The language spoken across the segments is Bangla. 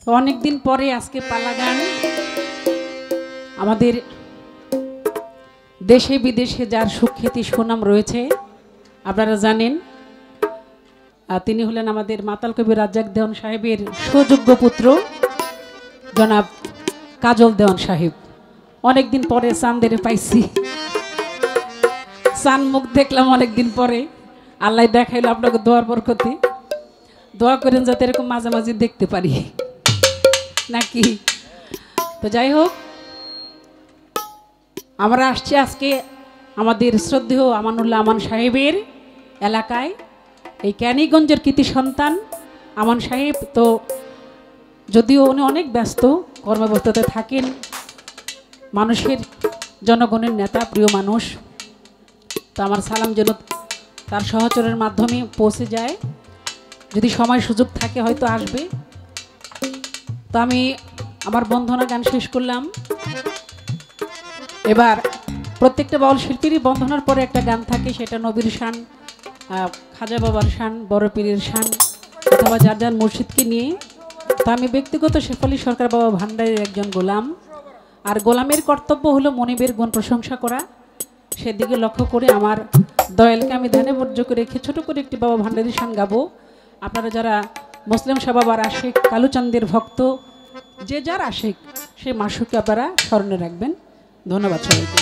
তো অনেক দিন পরে আজকে পালা গান আমাদের দেশে বিদেশে যার সুখ্যাতি সুনাম রয়েছে আপনারা জানেন। তিনি হলেন আমাদের মাতাল কবি রাজ্জাক দেওয়ান সাহেবের সুযোগ্য পুত্র জনাব কাজল দেওয়ান সাহেব। অনেকদিন পরে চাঁদের পাইছি, চাঁদ মুখ দেখলাম অনেকদিন পরে। আল্লাহ দেখাইল আপনাকে দোয়ার বরকতে, দোয়া করেন যাতে এরকম মাঝে মাঝে দেখতে পারি নাকি। তো যাই হোক, আমরা আসছি আজকে আমাদের শ্রদ্ধেয় আমানুল্লাহ আমান সাহেবের এলাকায়। এই ক্যানিগঞ্জের কৃতি সন্তান আমান সাহেব, তো যদিও উনি অনেক ব্যস্ত কর্মব্যস্ততায় থাকেন, মানুষের জনগণের নেতা, প্রিয় মানুষ, তো আমার সালাম যেন তার সহচরের মাধ্যমে পৌঁছে যায়। যদি সময় সুযোগ থাকে হয়তো আসবে। তো আমি আমার বন্ধনা গান শেষ করলাম। এবার প্রত্যেকটা বাউল শিল্পীরই বন্ধনার পরে একটা গান থাকে, সেটা নবীর শান, খাজা বাবার শান, বড় পীরের শান, অথবা যার যার মুর্শিদকে নিয়ে। তো আমি ব্যক্তিগত শেফালি সরকার বাবা ভান্ডারের একজন গোলাম, আর গোলামের কর্তব্য হলো মনিবের গুণ প্রশংসা করা। সেদিকে লক্ষ্য করে আমার দয়ালকে আমি ধ্যানে বর্জ্য করে রেখে ছোটো করে একটি বাবা ভান্ডারের শান গাবো। আপনারা যারা মুসলিম শাহ বাবার আশেক, কালুচাঁদের ভক্ত, যে যার আশেক, সেই মাসুকে আপনারা স্মরণে রাখবেন। ধন্যবাদ সবাইকে।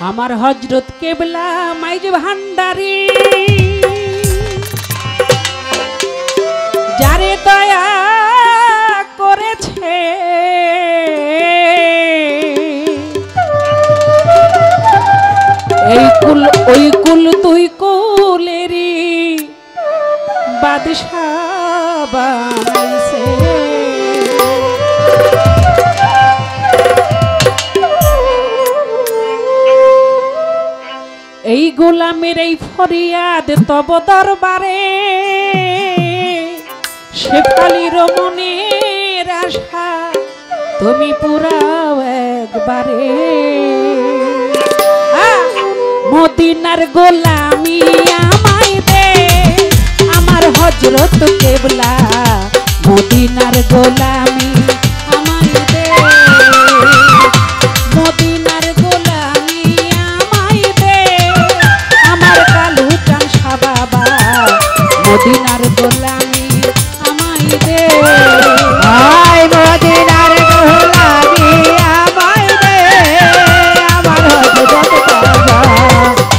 আমার হজরত কেবলা মাইজ ভান্ডারি, যারে দয়া করেছে এই কুল ওই কুল তুই কুলেরি বাদশাহ বানাইছে। এই গোলামের এই ফরিয়াদ তব দরবারে, শেফালির মনের আশা তুমি পুরাও একবারে। মদিনার গোলামি আমায় দে আমার হজরত কেবলা, মদিনার গোলামি আমায় দে, মদিনার গোলামি আমায় দে আমার কালুচাঁদ শাহ বাবা, মদিনার গোলামি আমায় দে। আয় মদিনার গোলামি আমায় দে আমার হযরত কাবা,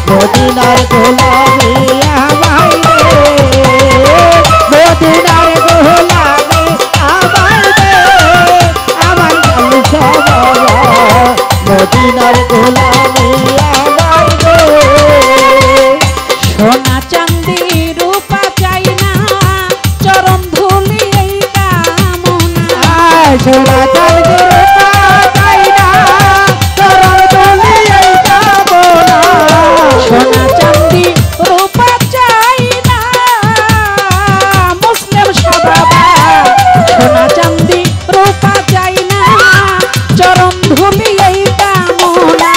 মদিনার গোলামি আমায় দে, মদিনার গোলামি আমায় দে আমার কালুচাঁদ বাবা, মদিনার গোলামি আমায় দে। সোনা চাঁদি রূপা চাই না, চরণ ধুলি এই কামনা। সোনা চাঁদি রূপা চাই না, চরণ ধুলি এই কামনা। সোনা চাঁদি রূপা চাই না, মুসলিম শাহ বাবা। সোনা চাঁদি রূপা চাই না, চরণ ধুলি এই কামনা।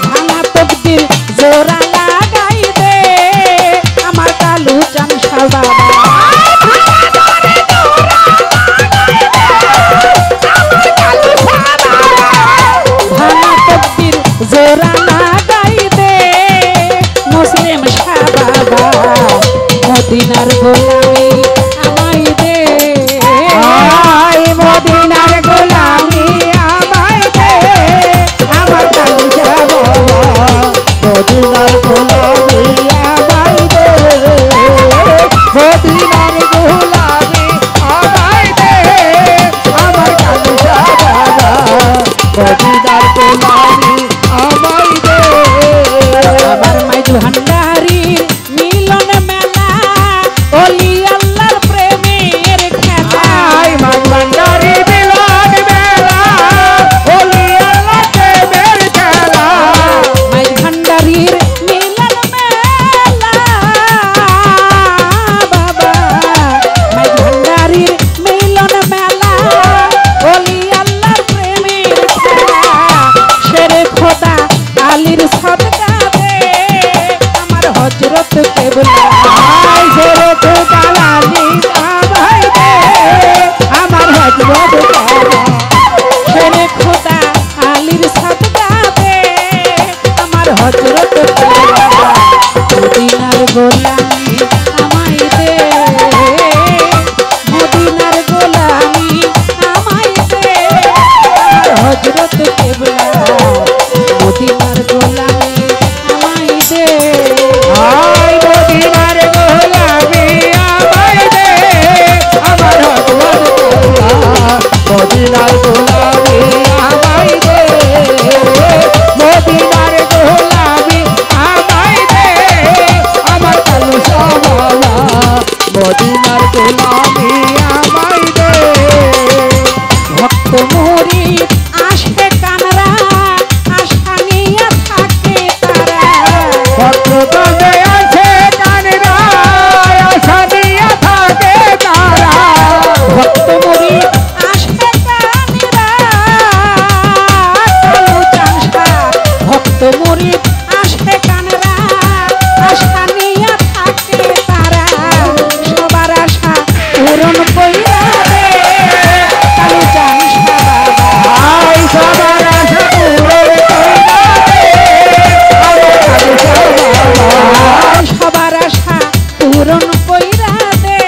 ভাঙা তকদির জোড়া লাগাই দে আমার কালুচাঁদ শাহ বাবা। ভাঙা তকদির জোড়া লাগাই দে মুসলিম শাহ বাবা, মদিনার গোলামি আমায় দে। আয় মদিনার গোলামি আমায় দে আমার কালুচাঁদ বাবা, মদিনার গোলামি আমায় দে, মদিনার গোলামি আমায় দে আমার কালুচাঁদ বাবা, মদিনার গোলামি আমায় দে। আমার মাইজ ভান্ডারি মিলন মেলা, ওলি আল্লাহর প্রেমের খেলা। আয় মাইজ ভান্ডারি মিলন মেলা, ওলি আল্লাহ প্রেমের খেলা। মাইজ ভান্ডারির মিলন মেলা বাবা, মাইজ ভান্ডারির মিলন মেলা, ওলি আল্লাহর প্রেমের খেলা। শেরে খোদা আলীর সদকা দে কেবলা আই জোরে খুদালালি আমায় দে আমার হযরত কেবলা শেরে খোদা আলীর সাদকা দে আমার হযরত কেবলা মদিনার গোলামি আমায় দে মদিনার গোলামি আমায় দে আমার হযরত কেবলা মদিনার গোলামি আমায় দে আই মদিনার গোলামি আমায় দে আমার হযরত কেবলা মদিনার গোলামি আমায় দে মদিনার গোলামি আমায় দে আমার কালুসা বাবা মদিনার গোলামি আমায় দে ভক্ত মুরিদ আসে কানরা আশা নিয়ে থাকে তারা ভক্তগণে আছে কানরা আশা নিয়ে থাকে তারা ভক্ত মুরিদ আসে কানরা কালু চাষা ভক্ত মুরিদ আসে কানরা আশা নিয়ে থাকে তারা সবার আশা পূরণ কইরা দে কালু চাষা বাবা আই সবার আশা পূরণ কইরা দে আমার কালুসা বাবা সবার আশা পূরণ কইরা দে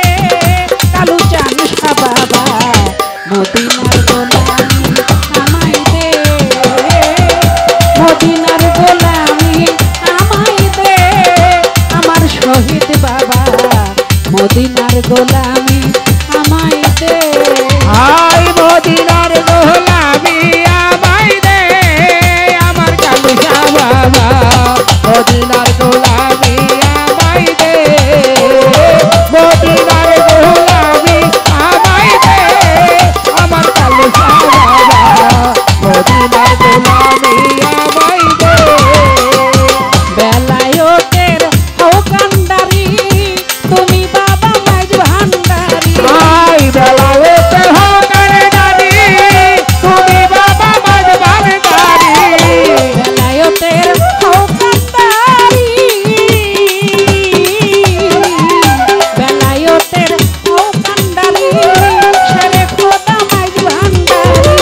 কালু চাষা বাবা মদিনার গোলামি আমায় দে মদিনার গোলামি আমায় দে আমার শহীদ বাবা মদিনার গোলামি আমায় দে আই মদিনার গোলামি আমায় দে আমার কালুসা বাবা মদিনার গোলামি আমায় দে মদিনার গোলামি আমায় দে আমার কালুসা বাবা মদিনার গোলামি আমায় দে বেলায়তের হৌকান্ডারি তুমি বাবা মাঝ ভান্ডারি আই বেলায়েতে হোকার দাদি তুমি বাবা মাঝবার দাদি বেলায়তের হৌকান্ডারি বেলায়তের হৌকান্ডারি শেরে খোদা মাঝ ভান্ডারি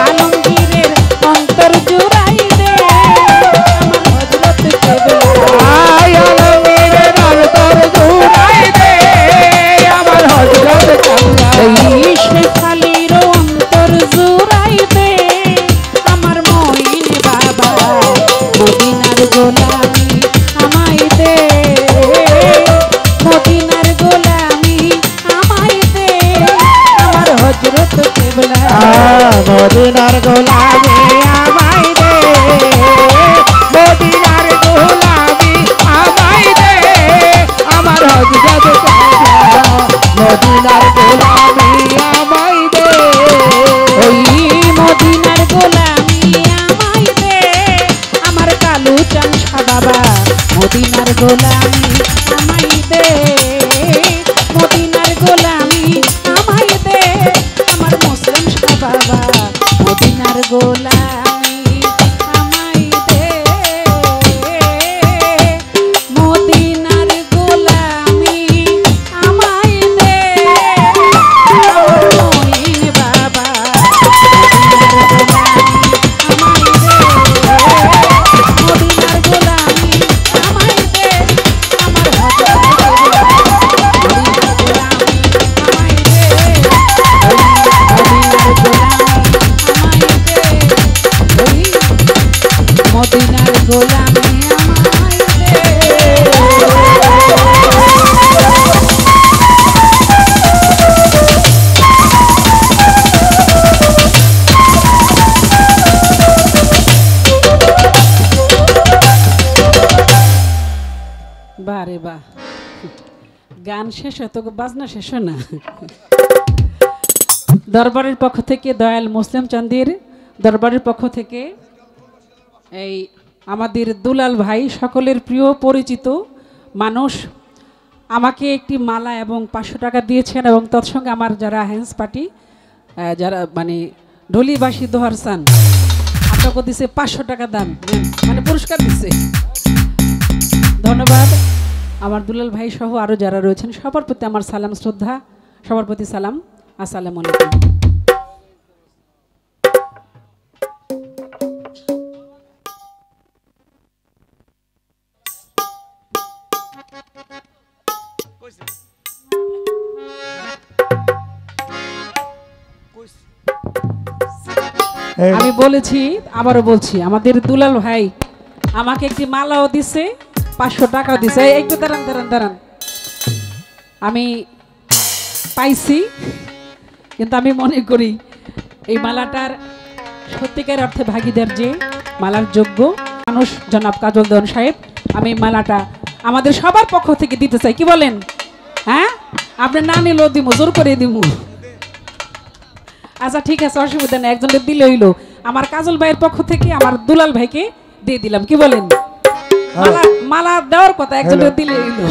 আলমগীরের অন্তর জুড়াই দে আমার হযরত কেবলা আই আলমগীরের অন্তর জুড়াই দে আমার হযরত কেবলা এই শেফালির অন্তর জুড়াই দে আমার মইন বাবা মদিনার গোলামি আমায় দে মদিনার গোলামি আমায় দে আমার হযরত কেবলা মদিনার গোলামি আমায় দে মদিনার গোলামি আমায় দে আমার হযরত কেবলা মদিনার গোলামি আমায় দে ওই মদিনার গোলামি আমায় দে আমার কালু চাষা বাবা মদিনার গোলামি আমায় দে মদিনার গোলামি আমায় দে আমার মুসলিম শাহ বাবা মদিনার গোলামি আমায় দে মদিনার গোলামি আমায় দে আমার মইন বাবা মদিনার গোলামি আমায় দে মদিনার গোলামি আমায় দে বারে বাহ গান শেষ হয় তো বাজনা শেষ হয় না দরবারের পক্ষ থেকে দয়াল মুসলিম চান্দির দরবারের পক্ষ থেকে এই আমাদের দুলাল ভাই সকলের প্রিয় পরিচিত মানুষ আমাকে একটি মালা এবং 500 টাকা দিয়েছেন এবং তৎসঙ্গে আমার যারা হ্যান্স পার্টি যারা মানে ঢলিবাসী দোহারসান আপনাকে দিছে 500 টাকা দান মানে পুরস্কার দিছে ধন্যবাদ আমার দুলাল ভাই সহ আরো যারা রয়েছেন সবার প্রতি আমার সালাম শ্রদ্ধা, সবার প্রতি সালাম, আসসালামু আলাইকুম। আমি বলেছি আবারও বলছি, আমাদের দুলাল ভাই আমাকে একটি মালাও দিছে, 500 টাকাও দিছে। একটু দাঁড়ান দাঁড়ান দাঁড়ান, আমি পাইছি, কিন্তু আমি মনে করি এই মালাটার সত্যিকার অর্থে ভাগিদার যে মালার যোগ্য মানুষ জনাব কাজল দেওয়ান সাহেব, আমি মালাটা আমাদের সবার পক্ষ থেকে দিতে চাই। কি বলেন? হ্যাঁ, আপনি না নিলেও দিমু, জোর করে দিমু। আচ্ছা ঠিক আছে, অসুবিধা নেই, একজনের দিলে হইলো। আমার কাজল ভাইয়ের পক্ষ থেকে আমার দুলাল ভাইকে দিয়ে দিলাম। কি বলেন? মালা দেওয়ার কথা, একজনের দিলে হইলো।